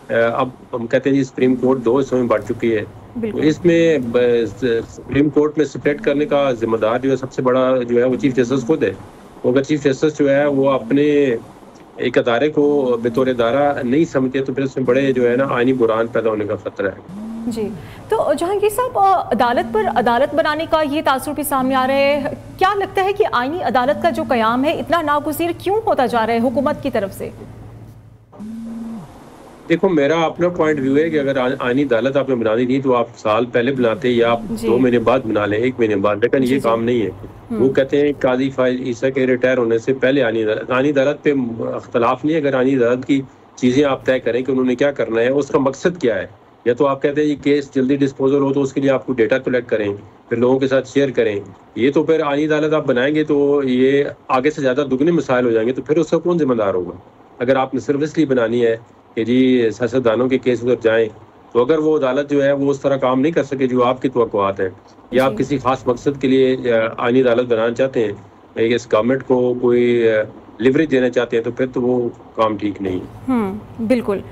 अब हम कहते हैं जी सुप्रीम कोर्ट 2 हिस्सों में बढ़ चुकी है, तो इसमें सुप्रीम कोर्ट में सेपरेट करने का जिम्मेदार जो है सबसे बड़ा जो है वो चीफ जस्टिस खुद है। तो अगर चीफ जस्टिस जो है वो अपने एक अदारे को बतौर अदारा नहीं समझते तो फिर उसमें बड़े जो है ना आईनी बुरान पैदा होने का खतरा है। जी, तो जहांगीर साहब, अदालत पर अदालत बनाने का ये तासुर भी सामने आ रहा है। क्या लगता है कि आईनी अदालत का जो कयाम है इतना नागुज़ीर क्यों होता जा रहा है हुकूमत की तरफ से? देखो, मेरा अपना पॉइंट व्यू है कि अगर आईनी अदालत आपने बनानी थी तो आप साल पहले बनाते या आप 2 महीने बाद बना लें, 1 महीने बाद, लेकिन ये काम नहीं है। वो कहते हैं काजी फाइज ईसा के रिटायर होने से पहले आईनी अदालत पे अख्तलाफ नहीं है। अगर आईनी अदालत की चीज़ें आप तय करें कि उन्होंने क्या करना है, उसका मकसद क्या है, या तो आप कहते हैं ये केस जल्दी डिस्पोजल हो तो उसके लिए आपको डेटा कलेक्ट करें, फिर लोगों के साथ शेयर करें, ये तो फिर आईनी अदालत आप बनाएंगे तो ये आगे से ज़्यादा दुगने मसाइल हो जाएंगे, तो फिर उसका कौन जिम्मेदार होगा? अगर आपने सिर्फ इसलिए बनानी है कि जी सियासतदानों के केस उधर जाएं, तो अगर वो अदालत जो है वो उस तरह काम नहीं कर सके जो आपकी तवक्कुआत है, या आप किसी खास मकसद के लिए आईनी अदालत बनाना चाहते हैं, इस गवर्नमेंट को कोई लिवरेज देना चाहते हैं, तो फिर तो वो काम ठीक नहीं है। बिल्कुल।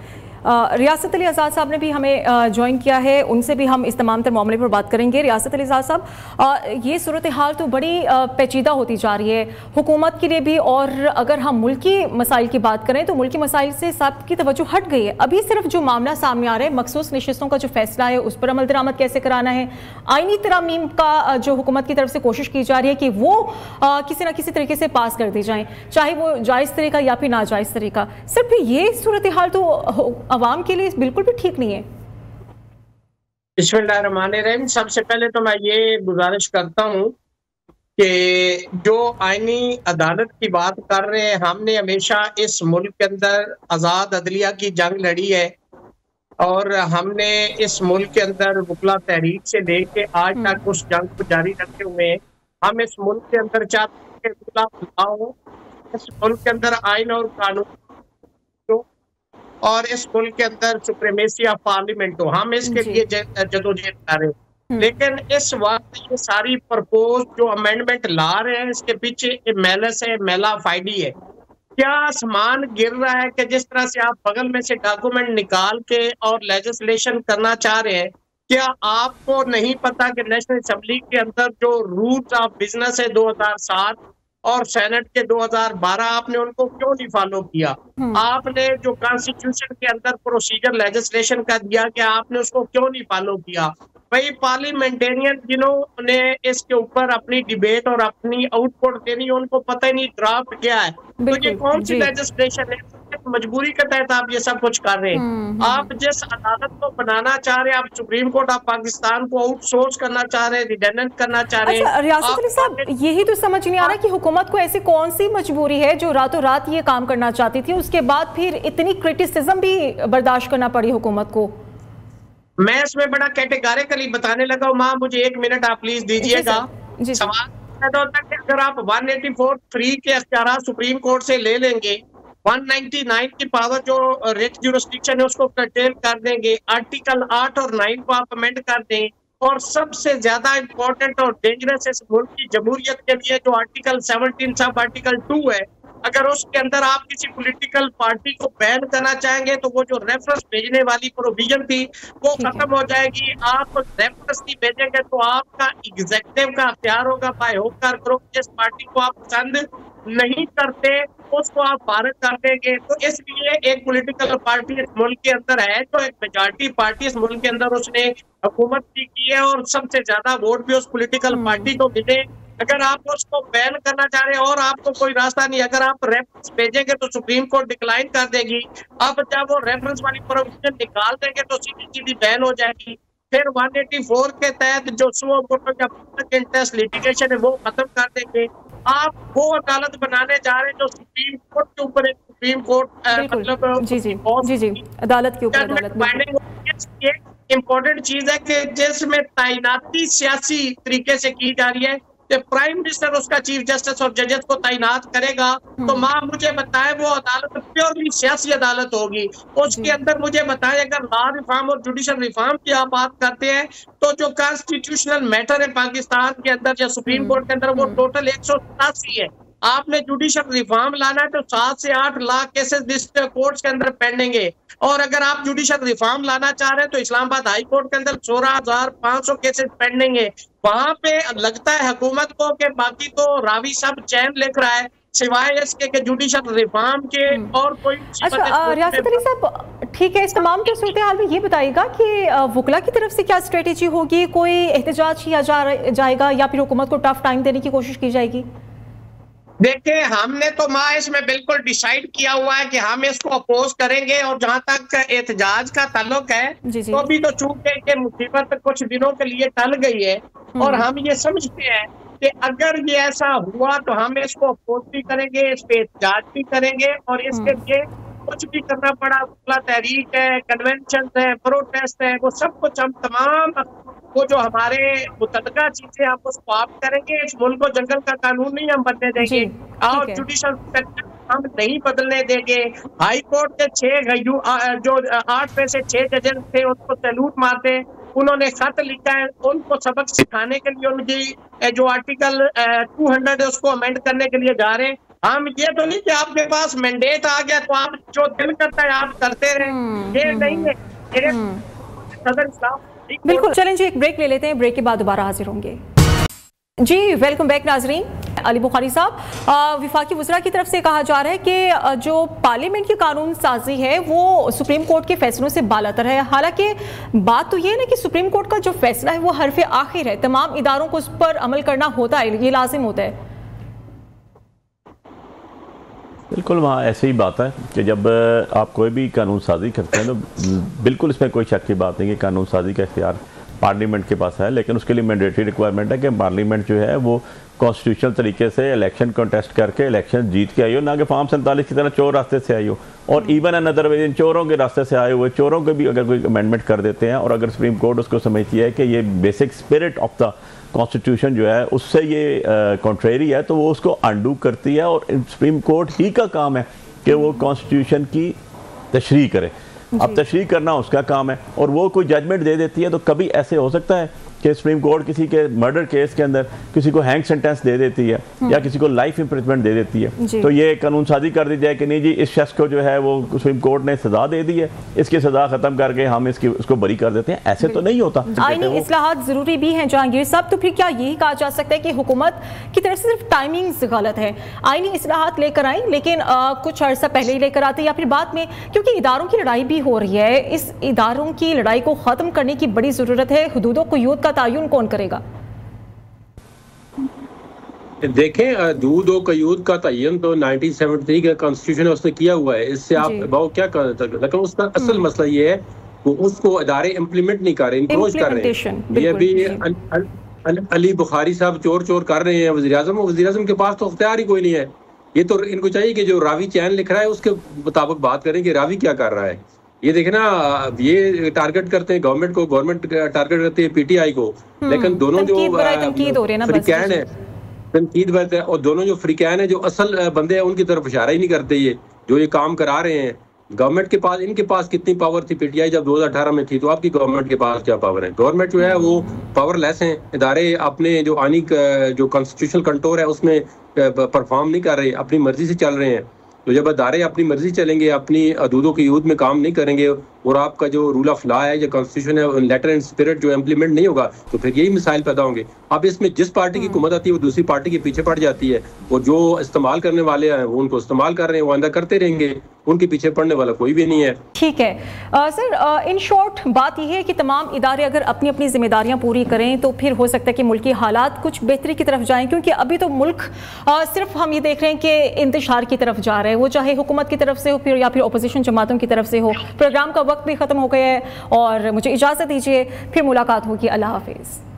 रियासत अली आज़ाद साहब ने भी हमें ज्वाइन किया है, उनसे भी हम इस तमाम तर मामले पर बात करेंगे। रियासत अली आज़ाद साहब, ये सूरत हाल तो बड़ी पेचीदा होती जा रही है हुकूमत के लिए भी, और अगर हम मुल्की मसाइल की बात करें तो मुल्की मसाइल से सबकी तवज्जो हट गई है। अभी सिर्फ जो मामला सामने आ रहा है मखसूस नशिस्तों का जो फैसला है उस पर अमल दरामद कैसे कराना है, आईनी तरमीम का जो हुकूमत की तरफ से कोशिश की जा रही है कि वो किसी न किसी तरीके से पास कर दी जाएँ, चाहे वो जायज़ तरीका या फिर नाजायज़ तरीका। सिर्फ ये सूरत हाल तो अवाम के लिए बिल्कुल भी ठीक नहीं है। बिस्मिल्लाहिर्रहमानिर्रहीम। सबसे पहले तो मैं ये गुजारिश करता हूँ कि जो आईनी अदालत की बात कर रहे हैं, हमने हमेशा इस मुल्क के अंदर आज़ाद अदलिया की जंग लड़ी है, और हमने इस मुल्क के अंदर वकला तहरीक से लेके आज तक उस जंग को जारी रखे हुए हैं। हम इस मुल्क के अंदर चाहते हैं इस मुल्क के अंदर आइन और कानून और इस मुल्क के अंदर सुप्रीमेसी ऑफ पार्लियामेंट हो, हम इसके लिए जदोजहद कर रहे हैं। लेकिन इस वक्त ये सारी प्रपोज जो अमेंडमेंट ला रहे हैं, इसके पीछे मेलस है, मेला फाइडी है। क्या आसमान गिर रहा है कि जिस तरह से आप बगल में से डॉक्यूमेंट निकाल के और लेजिस्लेशन करना चाह रहे हैं, क्या आपको नहीं पता कि नेशनल असेंबली के अंदर जो रूल्स ऑफ बिजनेस है 2007 और सेनेट के 2012, आपने उनको क्यों नहीं फॉलो किया? आपने जो कॉन्स्टिट्यूशन के अंदर प्रोसीजर लेजिस्लेशन का दिया कि आपने उसको क्यों नहीं फॉलो किया? भाई पार्लियामेंटेरियन जिन्होंने इसके ऊपर अपनी डिबेट और अपनी आउटपुट देनी है, उनको पता ही नहीं ड्राफ्ट क्या है। तो ये कौन सी लेजिस्लेशन है? मजबूरी के तहत आप ये सब कुछ कर रहे हैं। आप जिस अदालत को बनाना चाह रहे हैं, आप सुप्रीम कोर्ट ऑफ पाकिस्तान को आउटसोर्स करना चाह रहे हैं, रिडेंडेंट करना चाह रहे हैं। अच्छा रियासत अली साहब, यही तो समझ नहीं आ रहा कि हुकूमत को ऐसी कौन सी मजबूरी है जो रातों रात ये काम करना चाहती थी, उसके बाद फिर इतनी क्रिटिसिज्म भी बर्दाश्त करना पड़ी हुकूमत को। मैं इसमें बड़ा कैटेगोरिकली बताने लगा हूँ। माँ मुझे 1 मिनट आप प्लीज दीजिएगा। सवाल पैदा होता है कि अगर आप 184(3) के अख्तियारात सुप्रीम कोर्ट से ले लेंगे, 199 की पावर जो रिट ज्यूरिसडिक्शन है उसको कर्टेल कर देंगे, आर्टिकल 8 और 9 को आप अमेंड कर दें, और सबसे ज्यादा इंपॉर्टेंट और डेंजरस इस मुल्क की जमहूरियत के लिए जो आर्टिकल 17 सब आर्टिकल 2 है, अगर उसके अंदर आप किसी पॉलिटिकल पार्टी को बैन करना चाहेंगे तो वो जो रेफरेंस भेजने वाली प्रोविजन थी वो खत्म हो जाएगी। आप रेफरेंस नहीं भेजेंगे तो आपका एग्जीक्यूटिव का अख्तियार होगा बाय हुक कर ग्रुप, जिस पार्टी को आप पसंद नहीं करते उसको आप पारित कर देंगे। तो इसलिए एक पॉलिटिकल पार्टी इस मुल्क के अंदर है, तो एक मेजॉरिटी पार्टी इस मुल्क के अंदर उसने हुकूमत की है और सबसे ज्यादा वोट भी उस पॉलिटिकल पार्टी को मिले। अगर आप उसको बैन करना चाह रहे हैं और आपको कोई रास्ता नहीं, अगर आप रेफरेंस भेजेंगे तो सुप्रीम कोर्ट डिक्लाइन कर देगी। अब जब वो रेफरेंस वाली प्रोविजन निकाल देंगे तो सीधी सीधी बैन हो जाएगी। फिर 184 के तहत जो सुओ मोटो या पब्लिक इंटरेस्ट लिटिगेशन है वो खत्म कर देंगे। आप वो अदालत बनाने जा रहे हैं जो सुप्रीम कोर्ट के ऊपर है, सुप्रीम कोर्ट मतलब जी अदालत के ऊपर अदालत। इम्पोर्टेंट चीज है कि जिसमें तैनाती सियासी तरीके से की जा रही है, प्राइम मिनिस्टर उसका चीफ जस्टिस और जजेस को तैनात करेगा, तो माँ मुझे बताए वो अदालत प्योरली सियासी अदालत होगी। उसके अंदर मुझे बताए अगर लॉ रिफॉर्म और जुडिशल रिफॉर्म की आप बात करते हैं तो जो कॉन्स्टिट्यूशनल मैटर है पाकिस्तान के अंदर या सुप्रीम कोर्ट के अंदर वो टोटल 187 है। आपने जुडिशल रिफॉर्म लाना है तो 7 से 8 लाख केसेस डिस्ट्रिक्ट कोर्ट्स के अंदर पेंडिंग है, और अगर आप जुडिशल रिफॉर्म लाना चाह रहे हैं तो इस्लामाबाद हाई कोर्ट के अंदर 16,500 केसेस पेंडिंग है। वहां पे लगता है हुकूमत को कि बाकी तो रावी सब चैन लिख रहा है सिवाय इसके के जुडिशल रिफॉर्म के और कोई। अच्छा रियासत अली साहब, ठीक है, इस तमाम के सूरत हाल में ये बताइएगा कि वकला की तरफ से क्या स्ट्रेटेजी होगी, कोई एहतजाज किया जाएगा या फिर हुकूमत को टफ टाइम देने की कोशिश की जाएगी? देखिए हमने तो माँ इसमें बिल्कुल डिसाइड किया हुआ है कि हम इसको अपोज करेंगे, और जहां तक एहतजाज का ताल्लुक है तो भी तो चूंकि मुसीबत कुछ दिनों के लिए टल गई है और हम ये समझते हैं कि अगर ये ऐसा हुआ तो हम इसको अपोज भी करेंगे, इस पे एहतजाज भी करेंगे, और इसके लिए कुछ भी करना पड़ा, तहरीक है, कन्वेंशन है, प्रोटेस्ट है, वो सब कुछ हम तमाम वो जो हमारे मुतलका चीजें आप उसको आप करेंगे। इस मुल्क को जंगल का कानून नहीं हम बनने देंगे और जुडिशल हम नहीं बदलने देंगे। हाई कोर्ट के 6 जो 8 में से 6 जजेस थे उनको सैल्यूट मारते, उन्होंने खत लिखा है, उनको सबक सिखाने के लिए उनकी जो आर्टिकल 200 है उसको अमेंड करने के लिए जा रहे हैं। हम ये तो नहीं कि आपके पास मैंडेट आ गया तो आप जो दिल करता है आप करते रहे, ये नहीं है। सदर इस्लाम बिल्कुल। चलें जी, एक ब्रेक ले लेते हैं, ब्रेक के बाद दोबारा हाजिर होंगे। जी वेलकम बैक नाजरीन। अली बुखारी साहब, विफाकी वज़रा की तरफ से कहा जा रहा है कि जो पार्लियामेंट की कानून साजी है वो सुप्रीम कोर्ट के फैसलों से बालातर है। हालांकि बात तो ये है ना कि सुप्रीम कोर्ट का जो फैसला है वो हरफ आखिर है, तमाम इदारों को उस पर अमल करना होता है, ये लाजिम होता है। बिल्कुल, वहाँ ऐसे ही बात है कि जब आप कोई भी कानून साजी करते हैं तो बिल्कुल इसमें कोई शक की बात नहीं कि कानून साजी का इख्तियार पार्लियामेंट के पास है, लेकिन उसके लिए मैंडेटरी रिक्वायरमेंट है कि पार्लियामेंट जो है वो कॉन्स्टिट्यूशनल तरीके से इलेक्शन कंटेस्ट करके इलेक्शन जीत के आई हो, ना कि फॉर्म 47 की तरह चोर रास्ते से आई हो। और इवन अनदर वे इन चोरों के रास्ते से आए हुए चोरों के भी अगर कोई अमेंडमेंट कर देते हैं, और अगर सुप्रीम कोर्ट उसको समझती है कि ये basic spirit of the constitution जो है उससे ये कॉन्ट्रेरी है, तो वो उसको अंडू करती है। और सुप्रीम कोर्ट ही का काम है कि वो कॉन्स्टिट्यूशन की तशरीह करे। अब तशरीह करना उसका काम है, और वो कोई जजमेंट दे देती है तो कभी ऐसे हो सकता है कि सुप्रीम कोर्ट किसी के मर्डर केस के अंदर किसी को हैंग सेंटेंस दे देती है या किसी को लाइफ इम्प्रिजमेंट दे देती है, तो ये कानून साजी कर दी जाए कि नहीं जी इस शख्स को जो है वो सुप्रीम कोर्ट ने सजा दे दी है, इसकी सजा खत्म करके हम उसको बरी कर देते हैं। ऐसे तो नहीं होता। आईनी इस्लाहात जरूरी भी हैं जहांगीर साहब, तो फिर क्या यही कहा जा सकता है कि हुकूमत की तरफ से सिर्फ टाइमिंग्स गलत है? आईनी इस्लाहात लेकर आई लेकिन कुछ अर्सा पहले ही लेकर आते या फिर बाद में, क्योंकि इदारों की लड़ाई भी हो रही है, इस इदारों की लड़ाई को खत्म करने की बड़ी जरूरत है। हुदूद व क़ुयूद का तयन कौन करेगा? देखें, दूध और कयूद का तयन तो 1973 का कॉन्स्टिट्यूशन है, उसने किया हुआ है। इससे आप बहुत क्या कर सकते, लेकिन उसका असल मसला ये है वो उसको अदारे इम्प्लीमेंट नहीं कर रहे, इंक्रोच कर रहे हैं। ये अभी अली बुखारी साहब चोर चोर कर रहे हैं वज़ीर आज़म के पास तो अख्तियार ही कोई नहीं है। ये तो इनको चाहिए कि जो रावी चैन लिख रहा है उसके मुताबिक बात करें कि रावी क्या कर रहा है। ये देखे ना, ये टारगेट करते हैं गवर्नमेंट को, गवर्नमेंट टारगेट करती है पीटीआई को, लेकिन दोनों जो फ्रीकैन है, तनकीद बात है, और दोनों जो फ्रीकैन है जो असल बंदे हैं उनकी तरफ इशारा ही नहीं करते। ये जो ये काम करा रहे हैं, गवर्नमेंट के पास, इनके पास कितनी पावर थी पीटीआई जब 2018 में थी, तो आपकी गवर्नमेंट के पास क्या पावर है? गवर्नमेंट जो है वो पावरलेस है। इदारे अपने जो आनी जो कॉन्स्टिट्यूशनल कंट्रोल है उसमें परफॉर्म नहीं कर रहे, अपनी मर्जी से चल रहे हैं। तो जब अदारे अपनी मर्जी चलेंगे, अपनी हदूदों की यूद में काम नहीं करेंगे और आपका जो रूल ऑफ लॉ है, जो कॉन्स्टिट्यूशन है, लेटर एंड स्पिरिट जो इम्प्लीमेंट नहीं होगा, तो फिर यही मिसाइल पैदा होंगे। अब इसमें जिस पार्टी की हुकूमत आती है वो दूसरी पार्टी के पीछे पड़ जाती है, और जो इस्तेमाल करने वाले हैं वो उनको इस्तेमाल कर रहे हैं, वो अंदर करते रहेंगे, उनके पीछे पड़ने वाला कोई भी नहीं है। ठीक है सर, इन शॉर्ट बात यह है कि तमाम इदारे अगर अपनी अपनी जिम्मेदारियां पूरी करें तो फिर हो सकता है कि मुल्क की हालात कुछ बेहतरी की तरफ जाएं, क्योंकि अभी तो मुल्क सिर्फ हम ये देख रहे हैं कि इंतशार की तरफ जा रहा है, वो चाहे हुकूमत की तरफ से हो फिर या फिर अपोजिशन जमातों की तरफ से हो। प्रोग्राम का वक्त भी खत्म हो गया है और मुझे इजाज़त दीजिए, फिर मुलाकात होगी। अल्लाह हाफिज़।